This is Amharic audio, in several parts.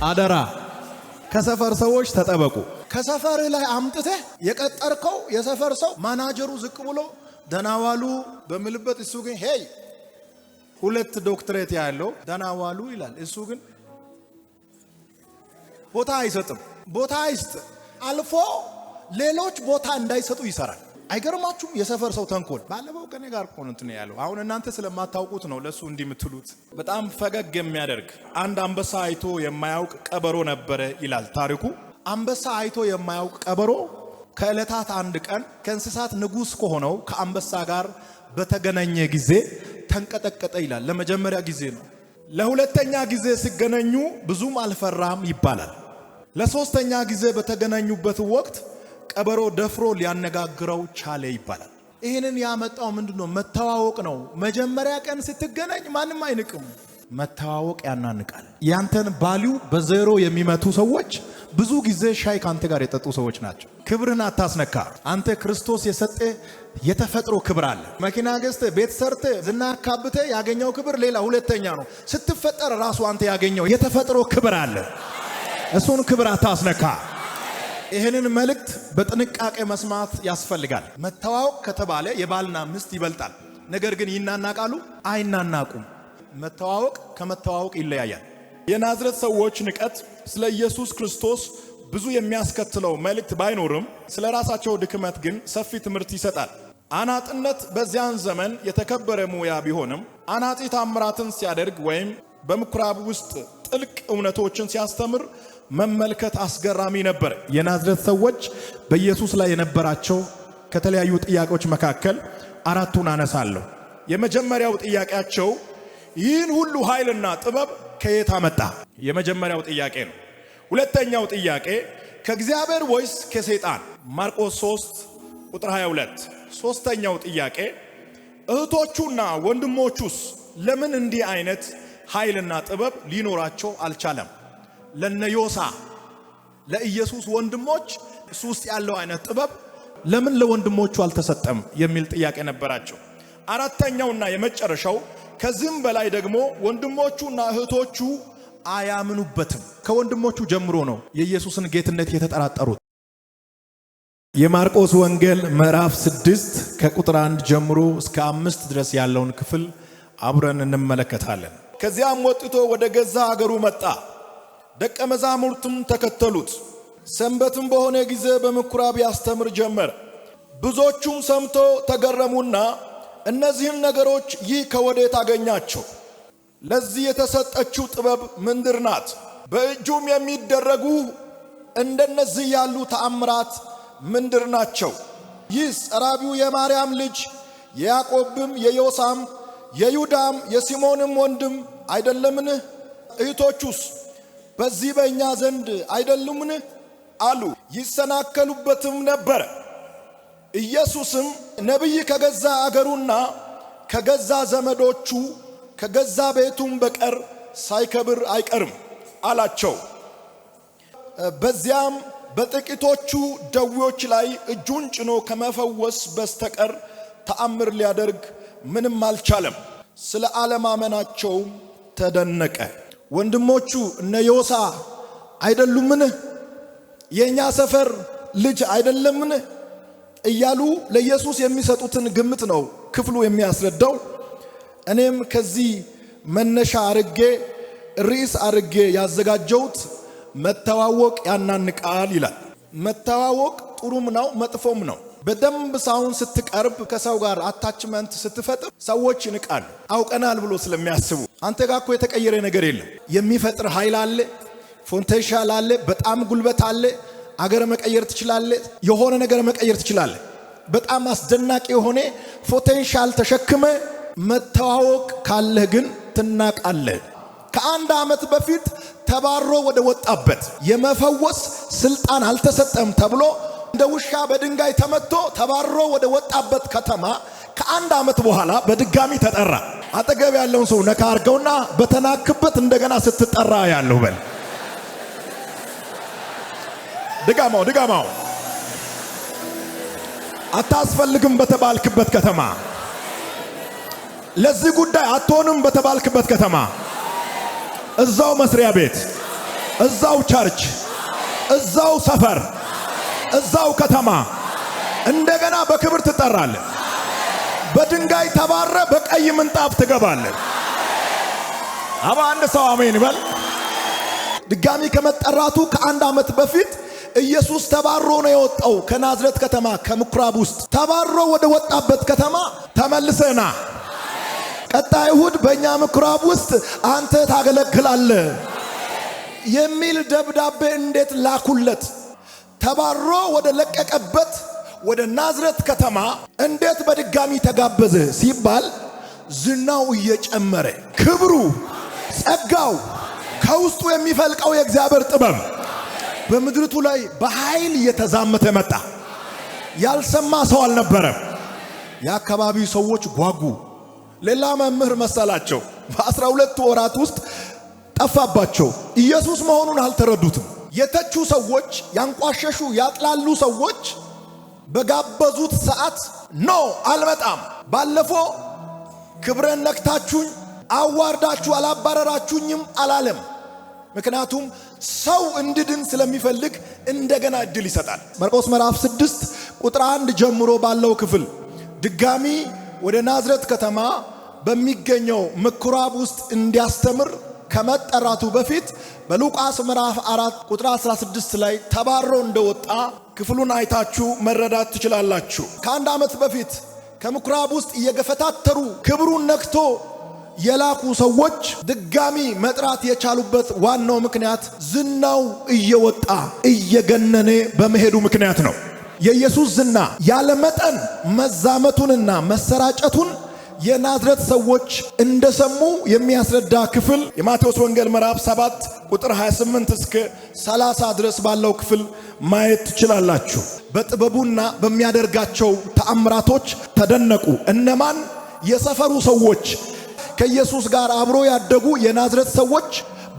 አደራ ከሰፈር ሰዎች ተጠበቁ። ከሰፈር ላይ አምጥተህ የቀጠርከው የሰፈር ሰው ማናጀሩ ዝቅ ብሎ ደናዋሉ በሚልበት እሱ ግን ሄይ 2 ዶክትሬት ያለው ደናዋሉ ይላል። እሱ ግን ቦታ አይሰጥም። ቦታ አይስጥ አልፎ ሌሎች ቦታ እንዳይሰጡ ይሰራል። አይገርማችሁም? የሰፈር ሰው ተንኮል ባለፈው ከኔ ጋር ቆንት ነው ያለው። አሁን እናንተ ስለማታውቁት ነው ለሱ እንዲምትሉት። በጣም ፈገግ የሚያደርግ አንድ አንበሳ አይቶ የማያውቅ ቀበሮ ነበረ ይላል ታሪኩ። አንበሳ አይቶ የማያውቅ ቀበሮ ከዕለታት አንድ ቀን ከእንስሳት ንጉስ ከሆነው ከአንበሳ ጋር በተገናኘ ጊዜ ተንቀጠቀጠ ይላል። ለመጀመሪያ ጊዜ ነው። ለሁለተኛ ጊዜ ሲገናኙ ብዙም አልፈራም ይባላል። ለሶስተኛ ጊዜ በተገናኙበት ወቅት ቀበሮ ደፍሮ ሊያነጋግረው ቻለ ይባላል። ይህንን ያመጣው ምንድነው? መተዋወቅ ነው። መጀመሪያ ቀን ስትገናኝ ማንም አይንቅም። መተዋወቅ ያናንቃል። ያንተን ቫልዩ በዜሮ የሚመቱ ሰዎች ብዙ ጊዜ ሻይ ካንተ ጋር የጠጡ ሰዎች ናቸው። ክብርን አታስነካ። አንተ ክርስቶስ የሰጠ የተፈጥሮ ክብር አለ። መኪና ገዝተህ ቤት ሰርተህ ዝና አካብተህ ያገኘው ክብር ሌላ ሁለተኛ ነው። ስትፈጠር ራሱ አንተ ያገኘው የተፈጥሮ ክብር አለ። እሱን ክብር አታስነካ። ይህንን መልእክት በጥንቃቄ መስማት ያስፈልጋል። መተዋወቅ ከተባለ የባልና ሚስት ይበልጣል። ነገር ግን ይናናቃሉ? አይናናቁም። መተዋወቅ ከመተዋወቅ ይለያያል። የናዝሬት ሰዎች ንቀት ስለ ኢየሱስ ክርስቶስ ብዙ የሚያስከትለው መልእክት ባይኖርም ስለ ራሳቸው ድክመት ግን ሰፊ ትምህርት ይሰጣል። አናጥነት በዚያን ዘመን የተከበረ ሙያ ቢሆንም አናጢ ታምራትን ሲያደርግ ወይም በምኩራብ ውስጥ ጥልቅ እውነቶችን ሲያስተምር መመልከት አስገራሚ ነበር። የናዝሬት ሰዎች በኢየሱስ ላይ የነበራቸው ከተለያዩ ጥያቄዎች መካከል 4ቱን አነሳለሁ። የመጀመሪያው ጥያቄያቸው ይህን ሁሉ ኃይልና ጥበብ ከየት አመጣ? የመጀመሪያው ጥያቄ ነው። ሁለተኛው ጥያቄ ከእግዚአብሔር ወይስ ከሰይጣን? ማርቆስ 3 ቁጥር 22። ሶስተኛው ጥያቄ እህቶቹና ወንድሞቹስ ለምን እንዲህ አይነት ኃይልና ጥበብ ሊኖራቸው አልቻለም? ለነዮሳ ለኢየሱስ ወንድሞች እሱ ውስጥ ያለው አይነት ጥበብ ለምን ለወንድሞቹ አልተሰጠም የሚል ጥያቄ ነበራቸው። አራተኛውና የመጨረሻው ከዚህም በላይ ደግሞ ወንድሞቹና እህቶቹ አያምኑበትም። ከወንድሞቹ ጀምሮ ነው የኢየሱስን ጌትነት የተጠራጠሩት። የማርቆስ ወንጌል ምዕራፍ 6 ከቁጥር 1 ጀምሮ እስከ 5 ድረስ ያለውን ክፍል አብረን እንመለከታለን። ከዚያም ወጥቶ ወደ ገዛ አገሩ መጣ። ደቀ መዛሙርቱም ተከተሉት። ሰንበትም በሆነ ጊዜ በምኩራብ ያስተምር ጀመር። ብዙዎቹም ሰምቶ ተገረሙና እነዚህን ነገሮች ይህ ከወዴት አገኛቸው? ለዚህ የተሰጠችው ጥበብ ምንድር ናት? በእጁም የሚደረጉ እንደነዚህ ያሉ ተአምራት ምንድር ናቸው? ይህ ጸራቢው የማርያም ልጅ የያዕቆብም የዮሳም የይሁዳም የሲሞንም ወንድም አይደለምን? እህቶቹስ በዚህ በእኛ ዘንድ አይደሉምን? አሉ። ይሰናከሉበትም ነበር። ኢየሱስም ነቢይ ከገዛ አገሩና ከገዛ ዘመዶቹ ከገዛ ቤቱም በቀር ሳይከብር አይቀርም አላቸው። በዚያም በጥቂቶቹ ደዌዎች ላይ እጁን ጭኖ ከመፈወስ በስተቀር ተአምር ሊያደርግ ምንም አልቻለም። ስለ አለማመናቸው ተደነቀ። ወንድሞቹ እነ ዮሳ አይደሉምን? የኛ ሰፈር ልጅ አይደለምን? እያሉ ለኢየሱስ የሚሰጡትን ግምት ነው ክፍሉ የሚያስረዳው። እኔም ከዚህ መነሻ አርጌ ርዕስ አርጌ ያዘጋጀሁት መተዋወቅ ያናንቃል ይላል። መተዋወቅ ጥሩም ነው መጥፎም ነው። በደንብ ሳውን ስትቀርብ ከሰው ጋር አታችመንት ስትፈጥር ሰዎች ይንቃሉ፣ አውቀናል ብሎ ስለሚያስቡ። አንተ ጋር እኮ የተቀየረ ነገር የለም። የሚፈጥር ኃይል አለ፣ ፖቴንሻል አለ፣ በጣም ጉልበት አለ። አገር መቀየር ትችላለህ፣ የሆነ ነገር መቀየር ትችላለህ። በጣም አስደናቂ የሆነ ፖቴንሻል ተሸክመ መተዋወቅ ካለህ ግን ትናቃለህ። ከአንድ ዓመት በፊት ተባሮ ወደ ወጣበት የመፈወስ ስልጣን አልተሰጠም ተብሎ እንደ ውሻ በድንጋይ ተመቶ ተባሮ ወደ ወጣበት ከተማ ከአንድ ዓመት በኋላ በድጋሚ ተጠራ። አጠገብ ያለውን ሰው ነካ አርገውና በተናክበት እንደገና ስትጠራ ያለው በል። ድጋማው አታስፈልግም በተባልክበት ከተማ፣ ለዚህ ጉዳይ አትሆንም በተባልክበት ከተማ፣ እዛው መስሪያ ቤት፣ እዛው ቸርች፣ እዛው ሰፈር፣ እዛው ከተማ እንደገና በክብር ትጠራለህ። በድንጋይ ተባረ በቀይ ምንጣፍ ትገባለህ። አባ አንድ ሰው አሜን ይበል። ድጋሚ ከመጠራቱ ከአንድ ዓመት በፊት ኢየሱስ ተባሮ ነው የወጣው ከናዝሬት ከተማ ከምኩራብ ውስጥ። ተባሮ ወደ ወጣበት ከተማ ተመልሰና ቀጣይ እሁድ በእኛ ምኩራብ ውስጥ አንተ ታገለግላለህ የሚል ደብዳቤ እንዴት ላኩለት? ተባሮ ወደ ለቀቀበት ወደ ናዝሬት ከተማ እንዴት በድጋሚ ተጋበዘ ሲባል ዝናው እየጨመረ ክብሩ፣ ጸጋው፣ ከውስጡ የሚፈልቀው የእግዚአብሔር ጥበብ በምድርቱ ላይ በኃይል እየተዛመተ መጣ። ያልሰማ ሰው አልነበረም። የአካባቢው ሰዎች ጓጉ። ሌላ መምህር መሰላቸው። በ12 ወራት ውስጥ ጠፋባቸው። ኢየሱስ መሆኑን አልተረዱትም። የተቹ ሰዎች፣ ያንቋሸሹ ያጥላሉ ሰዎች በጋበዙት ሰዓት ኖ አልመጣም፣ ባለፈው ክብረን ነክታችሁኝ አዋርዳችሁ አላባረራችሁኝም አላለም። ምክንያቱም ሰው እንድድን ስለሚፈልግ እንደገና እድል ይሰጣል። ማርቆስ ምዕራፍ 6 ቁጥር 1 ጀምሮ ባለው ክፍል ድጋሚ ወደ ናዝሬት ከተማ በሚገኘው ምኩራብ ውስጥ እንዲያስተምር ከመጠራቱ በፊት በሉቃስ ምዕራፍ 4 ቁጥር 16 ላይ ተባሮ እንደወጣ ክፍሉን አይታችሁ መረዳት ትችላላችሁ። ከአንድ ዓመት በፊት ከምኩራብ ውስጥ እየገፈታተሩ ክብሩን ነክቶ የላኩ ሰዎች ድጋሚ መጥራት የቻሉበት ዋናው ምክንያት ዝናው እየወጣ እየገነነ በመሄዱ ምክንያት ነው። የኢየሱስ ዝና ያለ መጠን መዛመቱንና መሰራጨቱን የናዝሬት ሰዎች እንደሰሙ የሚያስረዳ ክፍል የማቴዎስ ወንጌል ምዕራፍ 7 ቁጥር 28 እስከ 30 ድረስ ባለው ክፍል ማየት ትችላላችሁ። በጥበቡና በሚያደርጋቸው ተአምራቶች ተደነቁ። እነማን? የሰፈሩ ሰዎች፣ ከኢየሱስ ጋር አብሮ ያደጉ የናዝሬት ሰዎች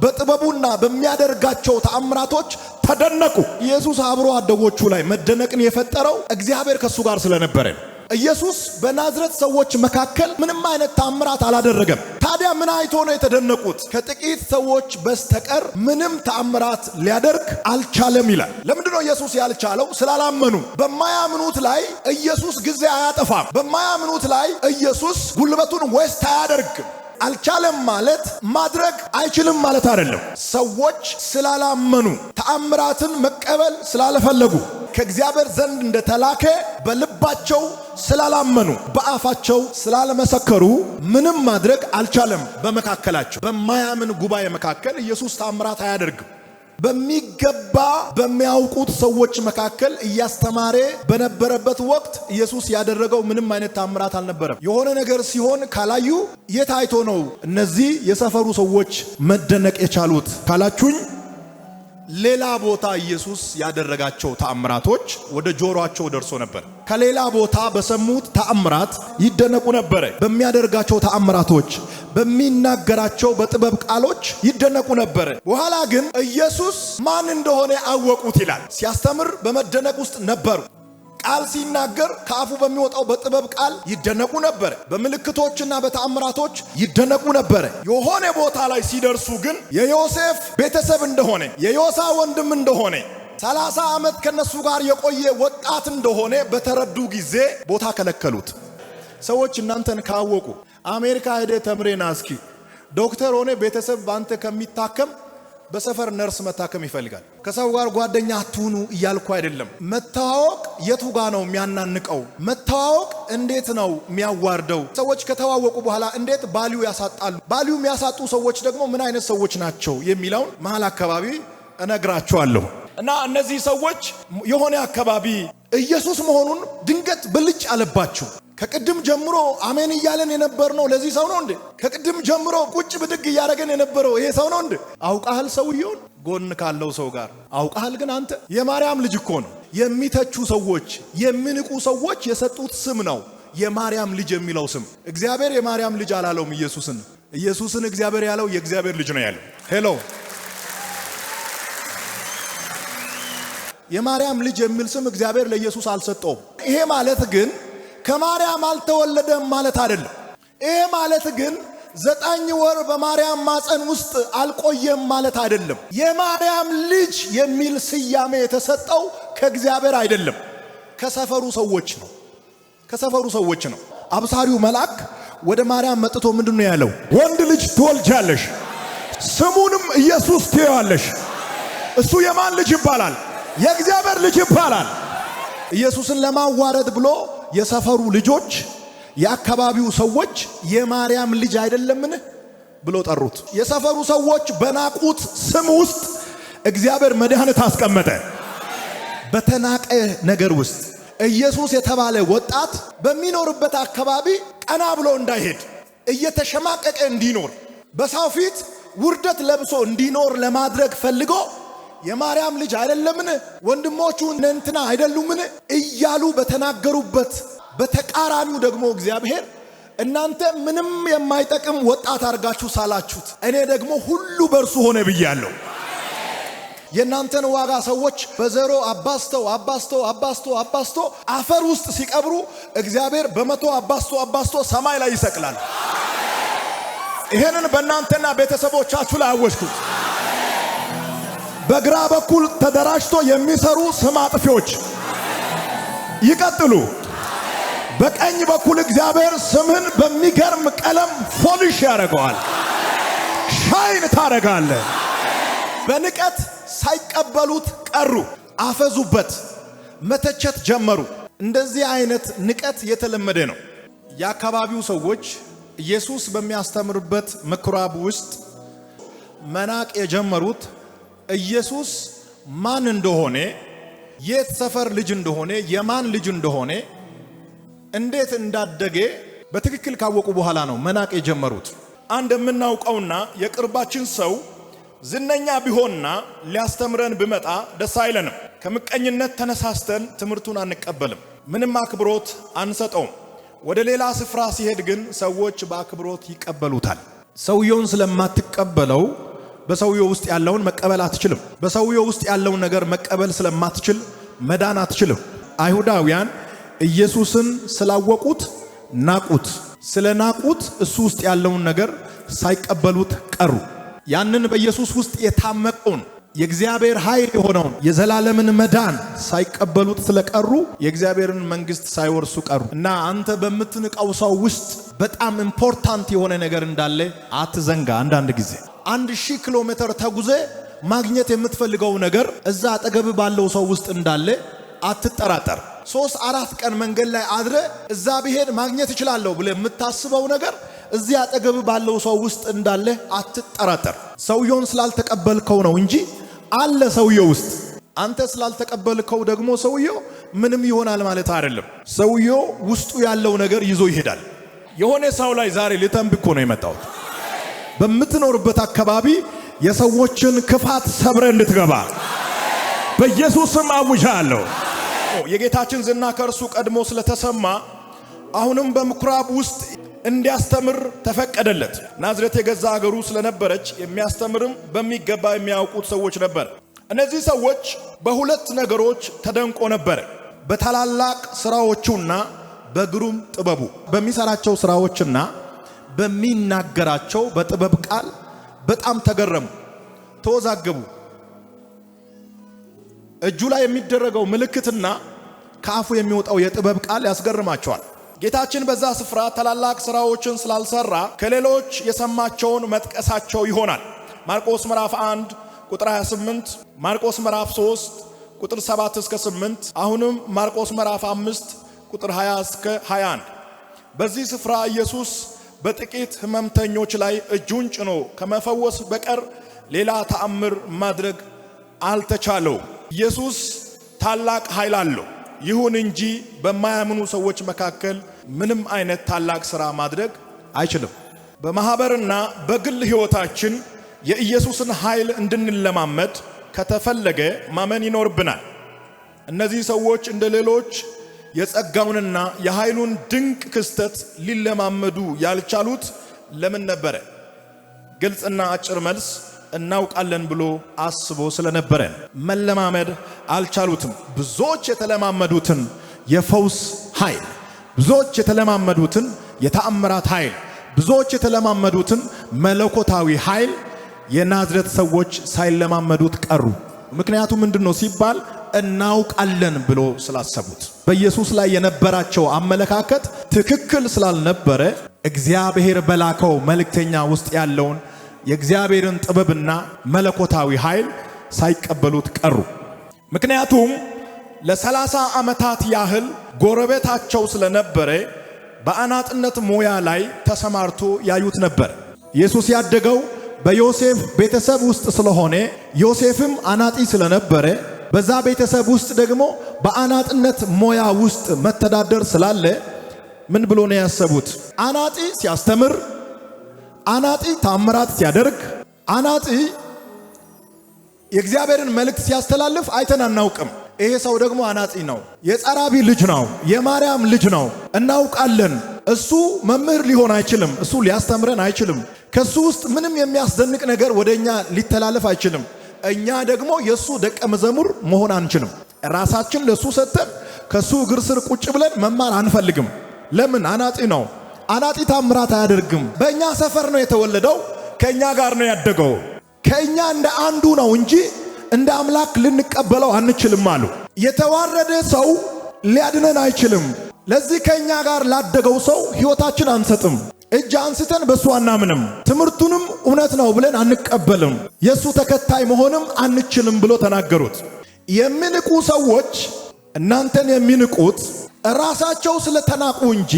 በጥበቡና በሚያደርጋቸው ተአምራቶች ተደነቁ። ኢየሱስ አብሮ አደጎቹ ላይ መደነቅን የፈጠረው እግዚአብሔር ከሱ ጋር ስለነበረ። ኢየሱስ በናዝሬት ሰዎች መካከል ምንም አይነት ተአምራት አላደረገም። ታዲያ ምን አይቶ ነው የተደነቁት? ከጥቂት ሰዎች በስተቀር ምንም ተአምራት ሊያደርግ አልቻለም ይላል። ለምንድነው ኢየሱስ ያልቻለው? ስላላመኑ። በማያምኑት ላይ ኢየሱስ ጊዜ አያጠፋም። በማያምኑት ላይ ኢየሱስ ጉልበቱን ዌስት አያደርግም። አልቻለም ማለት ማድረግ አይችልም ማለት አይደለም። ሰዎች ስላላመኑ፣ ተአምራትን መቀበል ስላልፈለጉ፣ ከእግዚአብሔር ዘንድ እንደተላከ በልባቸው ስላላመኑ፣ በአፋቸው ስላልመሰከሩ ምንም ማድረግ አልቻለም። በመካከላቸው በማያምን ጉባኤ መካከል ኢየሱስ ተአምራት አያደርግም። በሚገባ በሚያውቁት ሰዎች መካከል እያስተማረ በነበረበት ወቅት ኢየሱስ ያደረገው ምንም አይነት ተአምራት አልነበረም። የሆነ ነገር ሲሆን ካላዩ የት አይቶ ነው እነዚህ የሰፈሩ ሰዎች መደነቅ የቻሉት ካላችሁኝ፣ ሌላ ቦታ ኢየሱስ ያደረጋቸው ተአምራቶች ወደ ጆሮአቸው ደርሶ ነበር። ከሌላ ቦታ በሰሙት ተአምራት ይደነቁ ነበር። በሚያደርጋቸው ተአምራቶች፣ በሚናገራቸው በጥበብ ቃሎች ይደነቁ ነበር። በኋላ ግን ኢየሱስ ማን እንደሆነ አወቁት ይላል። ሲያስተምር በመደነቅ ውስጥ ነበሩ። ቃል ሲናገር ከአፉ በሚወጣው በጥበብ ቃል ይደነቁ ነበር። በምልክቶችና በተአምራቶች ይደነቁ ነበር። የሆነ ቦታ ላይ ሲደርሱ ግን የዮሴፍ ቤተሰብ እንደሆነ፣ የዮሳ ወንድም እንደሆነ፣ 30 ዓመት ከነሱ ጋር የቆየ ወጣት እንደሆነ በተረዱ ጊዜ ቦታ ከለከሉት። ሰዎች እናንተን ካወቁ አሜሪካ ሄደ ተምሬና እስኪ ዶክተር ሆነ ቤተሰብ ባንተ ከሚታከም በሰፈር ነርስ መታከም ይፈልጋል። ከሰው ጋር ጓደኛ አትሁኑ እያልኩ አይደለም። መተዋወቅ የቱ ጋር ነው የሚያናንቀው? መተዋወቅ እንዴት ነው የሚያዋርደው? ሰዎች ከተዋወቁ በኋላ እንዴት ባሊው ያሳጣሉ? ባሊው የሚያሳጡ ሰዎች ደግሞ ምን አይነት ሰዎች ናቸው የሚለውን መሃል አካባቢ እነግራቸዋለሁ። እና እነዚህ ሰዎች የሆነ አካባቢ ኢየሱስ መሆኑን ድንገት ብልጭ አለባቸው። ከቅድም ጀምሮ አሜን እያለን የነበርነው ለዚህ ሰው ነው እንዴ? ከቅድም ጀምሮ ቁጭ ብድግ እያደረገን የነበረው ይሄ ሰው ነው እንዴ? አውቃህል? ሰውየውን ጎን ካለው ሰው ጋር አውቃህል? ግን አንተ የማርያም ልጅ እኮ ነው። የሚተቹ ሰዎች፣ የሚንቁ ሰዎች የሰጡት ስም ነው የማርያም ልጅ የሚለው ስም። እግዚአብሔር የማርያም ልጅ አላለውም ኢየሱስን። ኢየሱስን እግዚአብሔር ያለው የእግዚአብሔር ልጅ ነው ያለው። ሄሎ የማርያም ልጅ የሚል ስም እግዚአብሔር ለኢየሱስ አልሰጠውም። ይሄ ማለት ግን ከማርያም አልተወለደም ማለት አይደለም። ይሄ ማለት ግን 9 ወር በማርያም ማፀን ውስጥ አልቆየም ማለት አይደለም። የማርያም ልጅ የሚል ስያሜ የተሰጠው ከእግዚአብሔር አይደለም፣ ከሰፈሩ ሰዎች ነው። ከሰፈሩ ሰዎች ነው። አብሳሪው መልአክ ወደ ማርያም መጥቶ ምንድነው ያለው? ወንድ ልጅ ትወልጃለሽ፣ ስሙንም ኢየሱስ ትይዋለሽ። እሱ የማን ልጅ ይባላል? የእግዚአብሔር ልጅ ይባላል። ኢየሱስን ለማዋረድ ብሎ የሰፈሩ ልጆች፣ የአካባቢው ሰዎች የማርያም ልጅ አይደለምን ብሎ ጠሩት። የሰፈሩ ሰዎች በናቁት ስም ውስጥ እግዚአብሔር መድኃኒት አስቀመጠ። በተናቀ ነገር ውስጥ ኢየሱስ የተባለ ወጣት በሚኖርበት አካባቢ ቀና ብሎ እንዳይሄድ፣ እየተሸማቀቀ እንዲኖር፣ በሰው ፊት ውርደት ለብሶ እንዲኖር ለማድረግ ፈልጎ የማርያም ልጅ አይደለምን ወንድሞቹ እንትና አይደሉምን እያሉ በተናገሩበት በተቃራኒው ደግሞ እግዚአብሔር እናንተ ምንም የማይጠቅም ወጣት አድርጋችሁ ሳላችሁት እኔ ደግሞ ሁሉ በእርሱ ሆነ ብያለሁ። የእናንተን ዋጋ ሰዎች በዘሮ አባስቶ አፈር ውስጥ ሲቀብሩ እግዚአብሔር በመቶ አባስቶ ሰማይ ላይ ይሰቅላል። ይሄንን በእናንተና ቤተሰቦቻችሁ ላይ አወጅኩት። በግራ በኩል ተደራጅቶ የሚሰሩ ስም አጥፊዎች ይቀጥሉ። በቀኝ በኩል እግዚአብሔር ስምን በሚገርም ቀለም ፖሊሽ ያደርገዋል። ሻይን ታደርጋለህ። በንቀት ሳይቀበሉት ቀሩ። አፈዙበት፣ መተቸት ጀመሩ። እንደዚህ አይነት ንቀት የተለመደ ነው። የአካባቢው ሰዎች ኢየሱስ በሚያስተምርበት ምኩራብ ውስጥ መናቅ የጀመሩት ኢየሱስ ማን እንደሆነ፣ የት ሰፈር ልጅ እንደሆነ፣ የማን ልጅ እንደሆነ፣ እንዴት እንዳደገ በትክክል ካወቁ በኋላ ነው መናቅ የጀመሩት። አንድ የምናውቀውና የቅርባችን ሰው ዝነኛ ቢሆንና ሊያስተምረን ቢመጣ ደስ አይለንም። ከምቀኝነት ተነሳስተን ትምህርቱን አንቀበልም። ምንም አክብሮት አንሰጠውም። ወደ ሌላ ስፍራ ሲሄድ ግን ሰዎች በአክብሮት ይቀበሉታል። ሰውየውን ስለማትቀበለው በሰውየው ውስጥ ያለውን መቀበል አትችልም። በሰውየው ውስጥ ያለውን ነገር መቀበል ስለማትችል መዳን አትችልም። አይሁዳውያን ኢየሱስን ስላወቁት ናቁት። ስለናቁት እሱ ውስጥ ያለውን ነገር ሳይቀበሉት ቀሩ። ያንን በኢየሱስ ውስጥ የታመቀውን የእግዚአብሔር ኃይል የሆነውን የዘላለምን መዳን ሳይቀበሉት ስለቀሩ የእግዚአብሔርን መንግስት ሳይወርሱ ቀሩ። እና አንተ በምትንቀው ሰው ውስጥ በጣም ኢምፖርታንት የሆነ ነገር እንዳለ አትዘንጋ። አንዳንድ ጊዜ 1000 ኪሎ ሜትር ተጉዘ ማግኘት የምትፈልገው ነገር እዛ አጠገብ ባለው ሰው ውስጥ እንዳለ አትጠራጠር። 3-4 ቀን መንገድ ላይ አድረ እዛ ብሄድ ማግኘት እችላለሁ ብለ የምታስበው ነገር እዚህ አጠገብ ባለው ሰው ውስጥ እንዳለ አትጠራጠር። ሰውየውን ስላልተቀበልከው ነው እንጂ አለ ሰውየው ውስጥ። አንተ ስላልተቀበልከው ደግሞ ሰውየው ምንም ይሆናል ማለት አይደለም። ሰውየው ውስጡ ያለው ነገር ይዞ ይሄዳል። የሆነ ሰው ላይ ዛሬ ልተንብኮ ነው የመጣሁት። በምትኖርበት አካባቢ የሰዎችን ክፋት ሰብረ እንድትገባ በኢየሱስም አውጃለሁ። የጌታችን ዝና ከእርሱ ቀድሞ ስለተሰማ አሁንም በምኩራብ ውስጥ እንዲያስተምር ተፈቀደለት። ናዝሬት የገዛ አገሩ ስለነበረች የሚያስተምርም በሚገባ የሚያውቁት ሰዎች ነበር። እነዚህ ሰዎች በሁለት ነገሮች ተደንቆ ነበር፣ በታላላቅ ስራዎቹና በግሩም ጥበቡ። በሚሰራቸው ስራዎችና በሚናገራቸው በጥበብ ቃል በጣም ተገረሙ፣ ተወዛገቡ። እጁ ላይ የሚደረገው ምልክትና ከአፉ የሚወጣው የጥበብ ቃል ያስገርማቸዋል። ጌታችን በዛ ስፍራ ታላላቅ ስራዎችን ስላልሰራ ከሌሎች የሰማቸውን መጥቀሳቸው ይሆናል። ማርቆስ ምዕራፍ 1 ቁጥር 28፣ ማርቆስ ምዕራፍ 3 ቁጥር 7 እስከ 8፣ አሁንም ማርቆስ ምዕራፍ 5 ቁጥር 20 እስከ 21። በዚህ ስፍራ ኢየሱስ በጥቂት ህመምተኞች ላይ እጁን ጭኖ ከመፈወስ በቀር ሌላ ተአምር ማድረግ አልተቻለውም። ኢየሱስ ታላቅ ኃይል አለው። ይሁን እንጂ በማያምኑ ሰዎች መካከል ምንም አይነት ታላቅ ሥራ ማድረግ አይችልም። በማህበርና በግል ህይወታችን የኢየሱስን ኃይል እንድንለማመድ ከተፈለገ ማመን ይኖርብናል። እነዚህ ሰዎች እንደ ሌሎች የጸጋውንና የኃይሉን ድንቅ ክስተት ሊለማመዱ ያልቻሉት ለምን ነበረ? ግልጽና አጭር መልስ፣ እናውቃለን ብሎ አስቦ ስለነበረ መለማመድ አልቻሉትም። ብዙዎች የተለማመዱትን የፈውስ ኃይል፣ ብዙዎች የተለማመዱትን የተአምራት ኃይል፣ ብዙዎች የተለማመዱትን መለኮታዊ ኃይል የናዝሬት ሰዎች ሳይለማመዱት ቀሩ። ምክንያቱ ምንድነው ሲባል እናውቃለን ብሎ ስላሰቡት በኢየሱስ ላይ የነበራቸው አመለካከት ትክክል ስላልነበረ እግዚአብሔር በላከው መልእክተኛ ውስጥ ያለውን የእግዚአብሔርን ጥበብና መለኮታዊ ኃይል ሳይቀበሉት ቀሩ። ምክንያቱም ለ30 ዓመታት ያህል ጎረቤታቸው ስለነበረ በአናጥነት ሙያ ላይ ተሰማርቶ ያዩት ነበር። ኢየሱስ ያደገው በዮሴፍ ቤተሰብ ውስጥ ስለሆነ ዮሴፍም አናጢ ስለነበረ በዛ ቤተሰብ ውስጥ ደግሞ በአናጥነት ሙያ ውስጥ መተዳደር ስላለ ምን ብሎ ነው ያሰቡት? አናጢ ሲያስተምር፣ አናጢ ታምራት ሲያደርግ፣ አናጢ የእግዚአብሔርን መልእክት ሲያስተላልፍ አይተን አናውቅም። ይሄ ሰው ደግሞ አናጢ ነው፣ የጸራቢ ልጅ ነው፣ የማርያም ልጅ ነው፣ እናውቃለን። እሱ መምህር ሊሆን አይችልም፣ እሱ ሊያስተምረን አይችልም፣ ከሱ ውስጥ ምንም የሚያስደንቅ ነገር ወደኛ ሊተላለፍ አይችልም። እኛ ደግሞ የሱ ደቀ መዝሙር መሆን አንችልም። ራሳችን ለሱ ሰጥተን ከሱ እግር ስር ቁጭ ብለን መማር አንፈልግም። ለምን? አናጢ ነው። አናጢ ታምራት አያደርግም። በእኛ ሰፈር ነው የተወለደው፣ ከእኛ ጋር ነው ያደገው። ከእኛ እንደ አንዱ ነው እንጂ እንደ አምላክ ልንቀበለው አንችልም አሉ። የተዋረደ ሰው ሊያድነን አይችልም። ለዚህ ከእኛ ጋር ላደገው ሰው ሕይወታችን አንሰጥም። እጅ አንስተን በሱ አናምንም። ትምህርቱንም እውነት ነው ብለን አንቀበልም። የሱ ተከታይ መሆንም አንችልም ብሎ ተናገሩት። የሚንቁ ሰዎች እናንተን የሚንቁት ራሳቸው ስለተናቁ እንጂ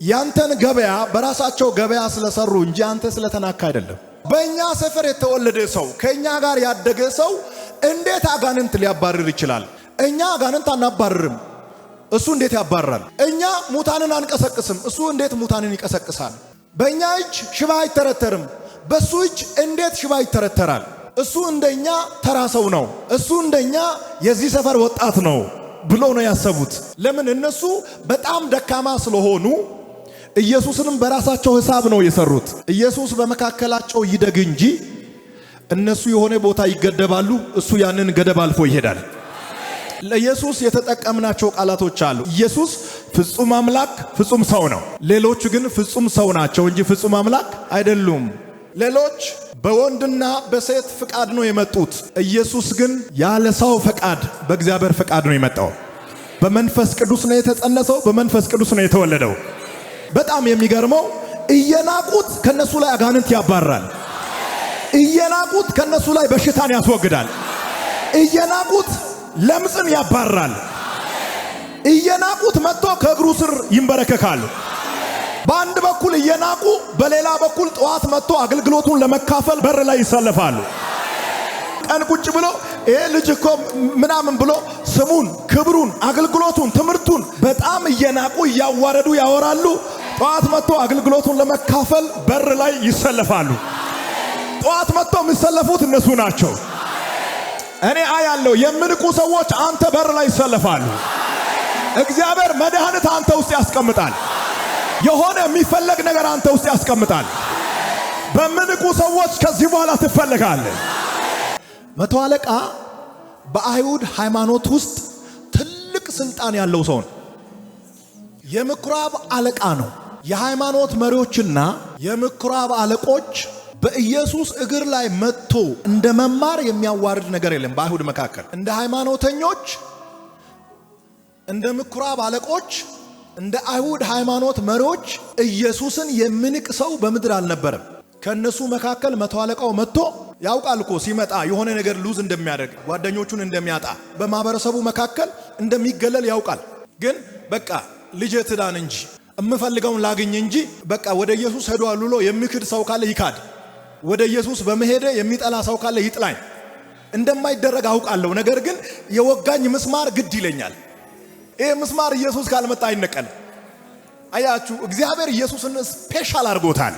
ያንተን ገበያ በራሳቸው ገበያ ስለሰሩ እንጂ አንተ ስለተናካ አይደለም። በእኛ ሰፈር የተወለደ ሰው ከእኛ ጋር ያደገ ሰው እንዴት አጋንንት ሊያባርር ይችላል? እኛ አጋንንት አናባርርም፣ እሱ እንዴት ያባርራል? እኛ ሙታንን አንቀሰቅስም፣ እሱ እንዴት ሙታንን ይቀሰቅሳል? በእኛ እጅ ሽባ አይተረተርም፣ በሱ እጅ እንዴት ሽባ ይተረተራል? እሱ እንደኛ ተራ ሰው ነው፣ እሱ እንደኛ የዚህ ሰፈር ወጣት ነው ብሎ ነው ያሰቡት። ለምን? እነሱ በጣም ደካማ ስለሆኑ ኢየሱስንም በራሳቸው ሂሳብ ነው የሰሩት። ኢየሱስ በመካከላቸው ይደግ እንጂ እነሱ የሆነ ቦታ ይገደባሉ፣ እሱ ያንን ገደብ አልፎ ይሄዳል። ለኢየሱስ የተጠቀምናቸው ቃላቶች አሉ። ኢየሱስ ፍጹም አምላክ ፍጹም ሰው ነው። ሌሎቹ ግን ፍጹም ሰው ናቸው እንጂ ፍጹም አምላክ አይደሉም። ሌሎች በወንድና በሴት ፍቃድ ነው የመጡት። ኢየሱስ ግን ያለ ሰው ፈቃድ በእግዚአብሔር ፈቃድ ነው የመጣው። በመንፈስ ቅዱስ ነው የተጸነሰው፣ በመንፈስ ቅዱስ ነው የተወለደው። በጣም የሚገርመው እየናቁት ከነሱ ላይ አጋንንት ያባራል። እየናቁት ከነሱ ላይ በሽታን ያስወግዳል። እየናቁት ለምጽን ያባራል። እየናቁት መጥቶ ከእግሩ ስር ይንበረከካሉ። በአንድ በኩል እየናቁ በሌላ በኩል ጠዋት መጥቶ አገልግሎቱን ለመካፈል በር ላይ ይሰለፋሉ። ቀን ቁጭ ብሎ ይሄ ልጅ እኮ ምናምን ብሎ ስሙን፣ ክብሩን፣ አገልግሎቱን፣ ትምህርቱን በጣም እየናቁ እያዋረዱ ያወራሉ። ጠዋት መጥቶ አገልግሎቱን ለመካፈል በር ላይ ይሰለፋሉ። ጠዋት መጥቶ የሚሰለፉት እነሱ ናቸው። እኔ አያለው የምንቁ ሰዎች አንተ በር ላይ ይሰለፋሉ። እግዚአብሔር መድኃኒት አንተ ውስጥ ያስቀምጣል። የሆነ የሚፈለግ ነገር አንተ ውስጥ ያስቀምጣል። በምንቁ ሰዎች ከዚህ በኋላ ትፈልጋለህ። መቶ አለቃ በአይሁድ ሃይማኖት ውስጥ ትልቅ ስልጣን ያለው ሰው ነው። የምኩራብ አለቃ ነው። የሃይማኖት መሪዎችና የምኩራብ አለቆች በኢየሱስ እግር ላይ መጥቶ እንደ መማር የሚያዋርድ ነገር የለም። በአይሁድ መካከል እንደ ሃይማኖተኞች፣ እንደ ምኩራብ አለቆች፣ እንደ አይሁድ ሃይማኖት መሪዎች ኢየሱስን የሚንቅ ሰው በምድር አልነበረም። ከነሱ መካከል መቶ አለቃው መጥቶ ያውቃል እኮ ሲመጣ የሆነ ነገር ሉዝ እንደሚያደርግ፣ ጓደኞቹን እንደሚያጣ፣ በማህበረሰቡ መካከል እንደሚገለል ያውቃል። ግን በቃ ልጄ ትዳን እንጂ እምፈልገውን ላግኝ እንጂ በቃ ወደ ኢየሱስ ሄዷል ብሎ የሚክድ ሰው ካለ ይካድ፣ ወደ ኢየሱስ በመሄደ የሚጠላ ሰው ካለ ይጥላኝ እንደማይደረግ አውቃለሁ። ነገር ግን የወጋኝ ምስማር ግድ ይለኛል። ይሄ ምስማር ኢየሱስ ካልመጣ አይነቀል። አያችሁ፣ እግዚአብሔር ኢየሱስን ስፔሻል አድርጎታል።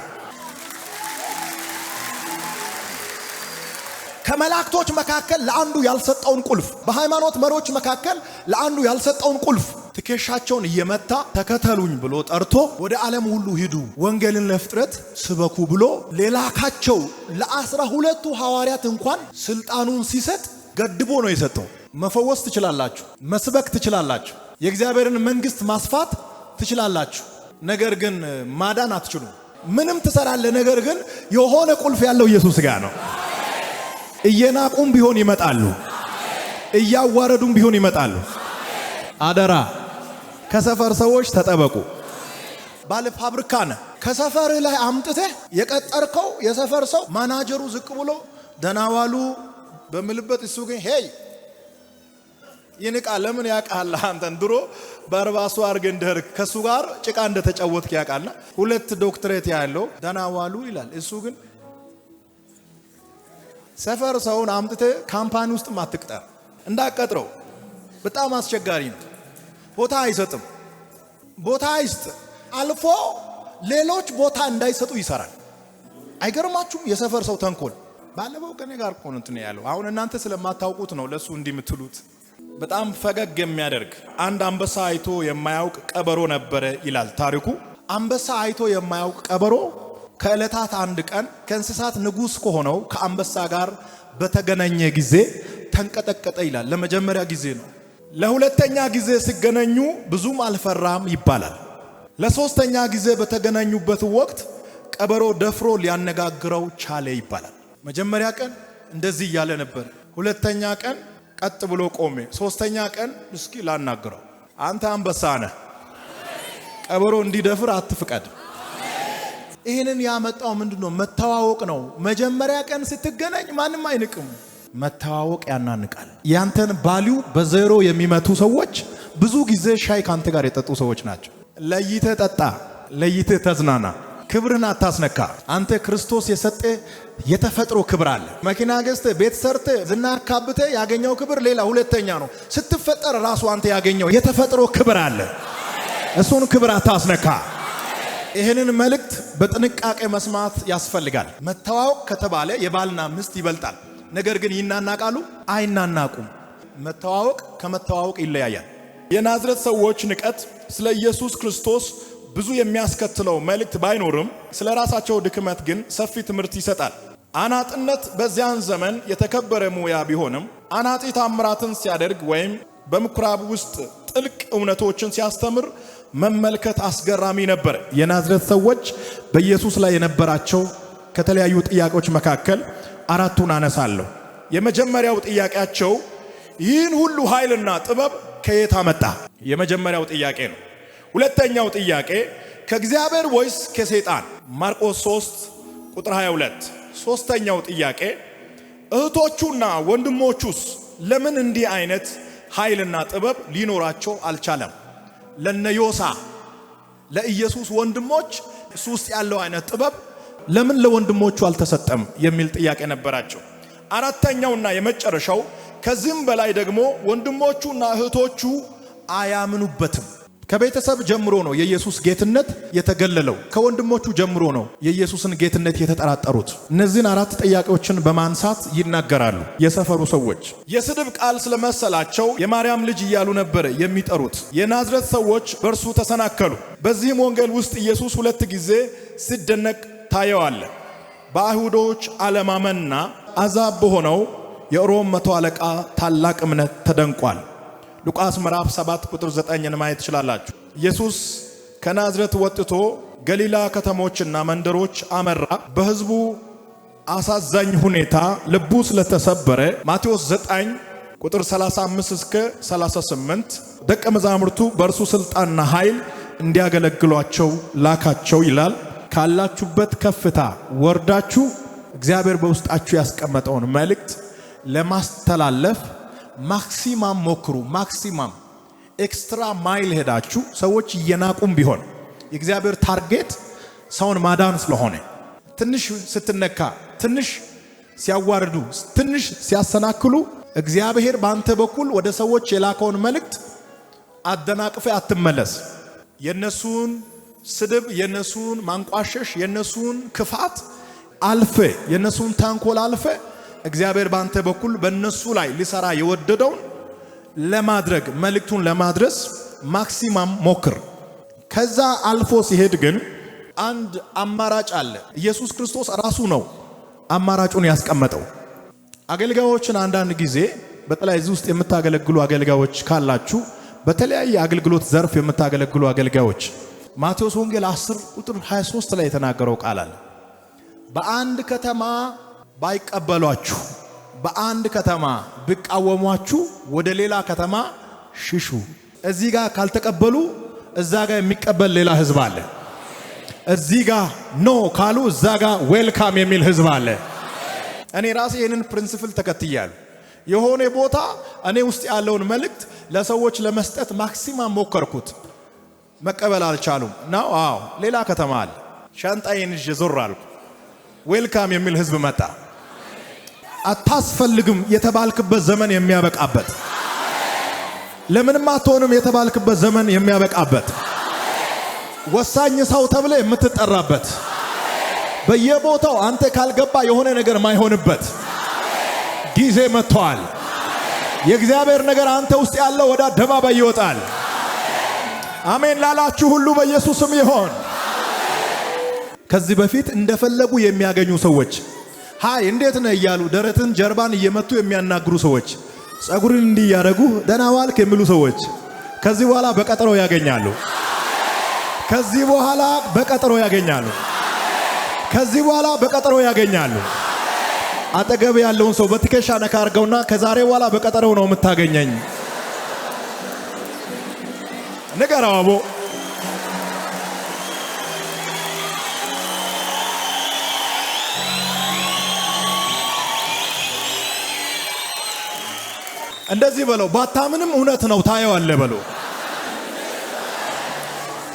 ከመላእክቶች መካከል ለአንዱ ያልሰጠውን ቁልፍ፣ በሃይማኖት መሪዎች መካከል ለአንዱ ያልሰጠውን ቁልፍ ትከሻቸውን እየመታ ተከተሉኝ ብሎ ጠርቶ ወደ ዓለም ሁሉ ሂዱ ወንጌልን ለፍጥረት ስበኩ ብሎ ሌላካቸው ለ12ቱ ሐዋርያት እንኳን ስልጣኑን ሲሰጥ ገድቦ ነው የሰጠው። መፈወስ ትችላላችሁ፣ መስበክ ትችላላችሁ፣ የእግዚአብሔርን መንግስት ማስፋት ትችላላችሁ፣ ነገር ግን ማዳን አትችሉም። ምንም ትሰራለህ፣ ነገር ግን የሆነ ቁልፍ ያለው ኢየሱስ ጋር ነው። እየናቁም ቢሆን ይመጣሉ፣ እያዋረዱም ቢሆን ይመጣሉ። አደራ ከሰፈር ሰዎች ተጠበቁ። ባለ ፋብሪካ ነህ፣ ከሰፈርህ ላይ አምጥተህ የቀጠርከው የሰፈር ሰው ማናጀሩ ዝቅ ብሎ ደናዋሉ በምልበት እሱ ግን ሄይ ይንቃ። ለምን ያውቃል? አንተን ድሮ በርባሱ አድርገህ እንደርክ ከሱ ጋር ጭቃ እንደተጫወትክ ያውቃልና 2 ዶክትሬት ያለው ደናዋሉ ይላል። እሱ ግን ሰፈር ሰውን አምጥተህ ካምፓኒ ውስጥ አትቅጠር፣ እንዳቀጥረው በጣም አስቸጋሪ ነው። ቦታ አይሰጥም። ቦታ አይስጥ፣ አልፎ ሌሎች ቦታ እንዳይሰጡ ይሰራል። አይገርማችሁም? የሰፈር ሰው ተንኮል ባለፈው ከኔ ጋር እኮ ነው እንትን ያለው። አሁን እናንተ ስለማታውቁት ነው ለሱ እንዲህ የምትሉት። በጣም ፈገግ የሚያደርግ አንድ አንበሳ አይቶ የማያውቅ ቀበሮ ነበረ ይላል ታሪኩ። አንበሳ አይቶ የማያውቅ ቀበሮ ከዕለታት አንድ ቀን ከእንስሳት ንጉሥ ከሆነው ከአንበሳ ጋር በተገናኘ ጊዜ ተንቀጠቀጠ ይላል። ለመጀመሪያ ጊዜ ነው። ለሁለተኛ ጊዜ ሲገናኙ ብዙም አልፈራም ይባላል። ለሶስተኛ ጊዜ በተገናኙበት ወቅት ቀበሮ ደፍሮ ሊያነጋግረው ቻለ ይባላል። መጀመሪያ ቀን እንደዚህ እያለ ነበር። ሁለተኛ ቀን ቀጥ ብሎ ቆሜ፣ ሶስተኛ ቀን እስኪ ላናግረው። አንተ አንበሳ ነህ፣ ቀበሮ እንዲደፍር አትፍቀድ። ይህንን ያመጣው ምንድነው? መተዋወቅ ነው። መጀመሪያ ቀን ስትገናኝ ማንም አይንቅም። መተዋወቅ ያናንቃል። ያንተን ቫልዩ በዜሮ የሚመቱ ሰዎች ብዙ ጊዜ ሻይ ካንተ ጋር የጠጡ ሰዎች ናቸው። ለይተህ ጠጣ፣ ለይተህ ተዝናና፣ ክብርን አታስነካ። አንተ ክርስቶስ የሰጠ የተፈጥሮ ክብር አለ። መኪና ገዝተህ ቤት ሰርተህ ዝና አካብተህ ያገኘው ክብር ሌላ ሁለተኛ ነው። ስትፈጠር ራሱ አንተ ያገኘው የተፈጥሮ ክብር አለ። እሱን ክብር አታስነካ። ይህንን መልእክት በጥንቃቄ መስማት ያስፈልጋል። መተዋወቅ ከተባለ የባልና ሚስት ይበልጣል። ነገር ግን ይናናቃሉ? አይናናቁም። መተዋወቅ ከመተዋወቅ ይለያያል። የናዝሬት ሰዎች ንቀት ስለ ኢየሱስ ክርስቶስ ብዙ የሚያስከትለው መልእክት ባይኖርም ስለ ራሳቸው ድክመት ግን ሰፊ ትምህርት ይሰጣል። አናጥነት በዚያን ዘመን የተከበረ ሙያ ቢሆንም አናጢ ታምራትን ሲያደርግ ወይም በምኩራብ ውስጥ ጥልቅ እውነቶችን ሲያስተምር መመልከት አስገራሚ ነበር። የናዝሬት ሰዎች በኢየሱስ ላይ የነበራቸው ከተለያዩ ጥያቄዎች መካከል 4ቱን አነሳለሁ። የመጀመሪያው ጥያቄያቸው ይህን ሁሉ ኃይልና ጥበብ ከየት አመጣ? የመጀመሪያው ጥያቄ ነው። ሁለተኛው ጥያቄ ከእግዚአብሔር ወይስ ከሰይጣን? ማርቆስ 3 ቁጥር 22። ሶስተኛው ጥያቄ እህቶቹና ወንድሞቹስ ለምን እንዲህ አይነት ኃይልና ጥበብ ሊኖራቸው አልቻለም? ለነዮሳ ለኢየሱስ ወንድሞች እሱ ውስጥ ያለው አይነት ጥበብ ለምን ለወንድሞቹ አልተሰጠም የሚል ጥያቄ ነበራቸው። አራተኛውና የመጨረሻው ከዚህም በላይ ደግሞ ወንድሞቹና እህቶቹ አያምኑበትም። ከቤተሰብ ጀምሮ ነው የኢየሱስ ጌትነት የተገለለው። ከወንድሞቹ ጀምሮ ነው የኢየሱስን ጌትነት የተጠራጠሩት። እነዚህን 4 ጥያቄዎችን በማንሳት ይናገራሉ። የሰፈሩ ሰዎች የስድብ ቃል ስለመሰላቸው የማርያም ልጅ እያሉ ነበር የሚጠሩት። የናዝሬት ሰዎች በእርሱ ተሰናከሉ። በዚህም ወንጌል ውስጥ ኢየሱስ 2 ጊዜ ሲደነቅ ታየዋለ። በአይሁዶች አለማመንና አሕዛብ በሆነው የሮም መቶ አለቃ ታላቅ እምነት ተደንቋል። ሉቃስ ምዕራፍ 7 ቁጥር 9ን ማየት ትችላላችሁ። ኢየሱስ ከናዝሬት ወጥቶ ገሊላ ከተሞችና መንደሮች አመራ። በሕዝቡ አሳዛኝ ሁኔታ ልቡ ስለተሰበረ ማቴዎስ 9 ቁጥር 35 እስከ 38 ደቀ መዛሙርቱ በእርሱ ስልጣንና ኃይል እንዲያገለግሏቸው ላካቸው ይላል። ካላችሁበት ከፍታ ወርዳችሁ እግዚአብሔር በውስጣችሁ ያስቀመጠውን መልእክት ለማስተላለፍ ማክሲማም ሞክሩ። ማክሲማም ኤክስትራ ማይል ሄዳችሁ ሰዎች እየናቁም ቢሆን የእግዚአብሔር ታርጌት ሰውን ማዳን ስለሆነ ትንሽ ስትነካ፣ ትንሽ ሲያዋርዱ፣ ትንሽ ሲያሰናክሉ እግዚአብሔር ባንተ በኩል ወደ ሰዎች የላከውን መልእክት አደናቅፈ አትመለስ። የነሱን ስድብ፣ የነሱን ማንቋሸሽ፣ የነሱን ክፋት አልፈ፣ የነሱን ታንኮል አልፈ እግዚአብሔር ባንተ በኩል በነሱ ላይ ሊሰራ የወደደውን ለማድረግ መልእክቱን ለማድረስ ማክሲማም ሞክር። ከዛ አልፎ ሲሄድ ግን አንድ አማራጭ አለ። ኢየሱስ ክርስቶስ ራሱ ነው አማራጩን ያስቀመጠው። አገልጋዮችን አንዳንድ ጊዜ በተለይ እዚህ ውስጥ የምታገለግሉ አገልጋዮች ካላችሁ በተለያየ አገልግሎት ዘርፍ የምታገለግሉ አገልጋዮች ማቴዎስ ወንጌል 10 ቁጥር 23 ላይ የተናገረው ቃል አለ። በአንድ ከተማ ባይቀበሏችሁ፣ በአንድ ከተማ ቢቃወሟችሁ ወደ ሌላ ከተማ ሽሹ። እዚህ ጋር ካልተቀበሉ እዛ ጋር የሚቀበል ሌላ ህዝብ አለ። እዚህ ጋር ኖ ካሉ እዛ ጋር ዌልካም የሚል ህዝብ አለ። እኔ ራሴ ይህንን ፕሪንሲፕል ተከትያለሁ። የሆነ ቦታ እኔ ውስጥ ያለውን መልእክት ለሰዎች ለመስጠት ማክሲማም ሞከርኩት፣ መቀበል አልቻሉም። ናው ሌላ ከተማ አለ። ሻንጣዬን ይዤ ዞር አልኩ። ዌልካም የሚል ህዝብ መጣ። አታስፈልግም የተባልክበት ዘመን የሚያበቃበት፣ ለምንም አትሆንም የተባልክበት ዘመን የሚያበቃበት፣ ወሳኝ ሰው ተብለ የምትጠራበት፣ በየቦታው አንተ ካልገባ የሆነ ነገር ማይሆንበት ጊዜ መጥቷል። የእግዚአብሔር ነገር አንተ ውስጥ ያለው ወደ አደባባይ ይወጣል። አሜን ላላችሁ ሁሉ በኢየሱስም ይሆን። ከዚህ በፊት እንደፈለጉ የሚያገኙ ሰዎች ሃይ እንዴት ነህ እያሉ ደረትን ጀርባን እየመቱ የሚያናግሩ ሰዎች፣ ጸጉርን እንዲህ ያደርጉ ደህና ዋልክ የሚሉ ሰዎች ከዚህ በኋላ በቀጠሮ ያገኛሉ። ከዚህ በኋላ በቀጠሮ ያገኛሉ። ከዚህ በኋላ በቀጠሮ ያገኛሉ። አጠገብ ያለውን ሰው በትከሻ ነካ አድርገውና ከዛሬ በኋላ በቀጠሮ ነው የምታገኘኝ ንገረው። አቦ እንደዚህ በለው። ባታምንም እውነት ነው ታየዋለህ በለው።